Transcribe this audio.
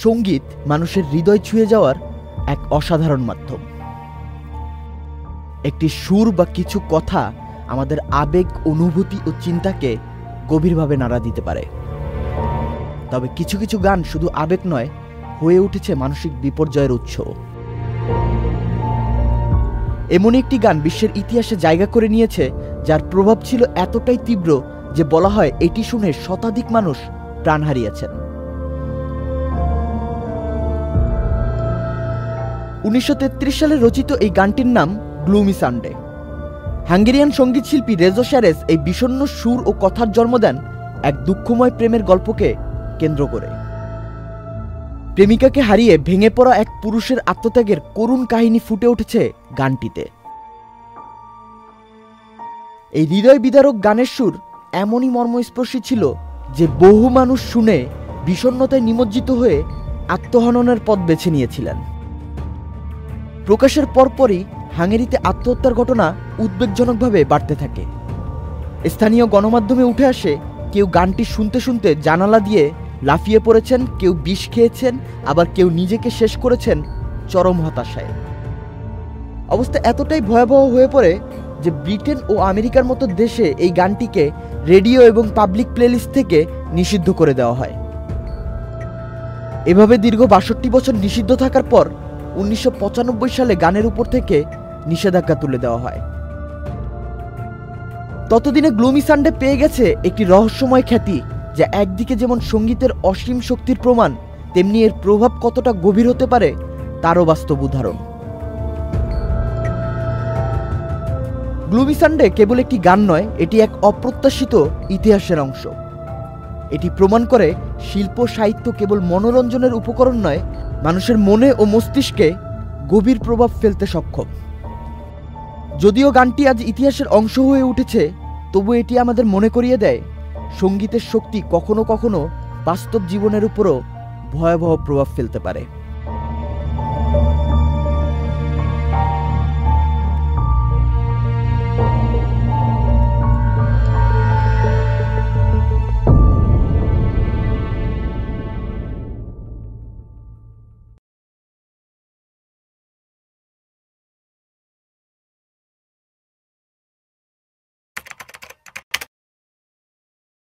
সঙ্গীত মানুষের হৃদয় ছুঁয়ে যাওয়ার এক অসাধারণ মাধ্যম। একটি সুর বা কিছু কথা আমাদের আবেগ, অনুভূতি ও চিন্তাকে গভীরভাবে নাড়া দিতে পারে। তবে কিছু কিছু গান শুধু আবেগ নয়, হয়ে উঠেছে মানসিক বিপর্যয়ের উৎস। এমন একটি গান বিশ্বের ইতিহাসে জায়গা করে নিয়েছে, যার প্রভাব ছিল এতটাই তীব্র যে বলা হয় এটি শুনে শতাধিক মানুষ প্রাণ হারিয়েছেন। 1933 সালে রচিত এই গানটির নাম গ্লুমি সানডে। হাঙ্গেরিয়ান সঙ্গীতশিল্পী রেজো শ্যারেস এই বিষণ্ণ সুর ও কথার জন্ম দেন এক দুঃখময় প্রেমের গল্পকে কেন্দ্র করে। প্রেমিকাকে হারিয়ে ভেঙে পড়া এক পুরুষের আত্মত্যাগের করুণ কাহিনী ফুটে উঠেছে গানটিতে। এই হৃদয় বিদারক গানের সুর এমনই মর্মস্পর্শী ছিল যে বহু মানুষ শুনে বিষণ্ণতায় নিমজ্জিত হয়ে আত্মহননের পথ বেছে নিয়েছিলেন। প্রকাশের পরপরই হাঙ্গেরিতে আত্মহত্যার ঘটনা উদ্বেগজনকভাবে বাড়তে থাকে। স্থানীয় গণমাধ্যমে উঠে আসে কেউ গানটি শুনতে শুনতে জানালা দিয়ে লাফিয়ে পড়েছেন, কেউ বিষ খেয়েছেন, আবার কেউ নিজেকে শেষ করেছেন চরম হতাশায়। অবস্থা এতটাই ভয়াবহ হয়ে পড়ে যে ব্রিটেন ও আমেরিকার মতো দেশে এই গানটিকে রেডিও এবং পাবলিক প্লেলিস্ট থেকে নিষিদ্ধ করে দেওয়া হয়। এভাবে দীর্ঘ 62 বছর নিষিদ্ধ থাকার পর 1995 সালে গানের উপর থেকে নিষেধাজ্ঞা তুলে দেওয়া হয়। ততদিনে গ্লুমি সানডে পেয়ে গেছে একটি রহস্যময় খ্যাতি, যা একদিকে যেমন সঙ্গীতের অসীম শক্তির প্রমাণ, তেমনি এর প্রভাব কতটা গভীর হতে পারে তারও বাস্তব উদাহরণ। গ্লুমি সানডে কেবল একটি গান নয়, এটি এক অপ্রত্যাশিত ইতিহাসের অংশ। এটি প্রমাণ করে শিল্প সাহিত্য কেবল মনোরঞ্জনের উপকরণ নয়, মানুষের মনে ও মস্তিষ্কে গভীর প্রভাব ফেলতে সক্ষম। যদিও গানটি আজ ইতিহাসের অংশ হয়ে উঠেছে, তবু এটি আমাদের মনে করিয়ে দেয় সঙ্গীতের শক্তি কখনো কখনো বাস্তব জীবনের উপরও ভয়াবহ প্রভাব ফেলতে পারে।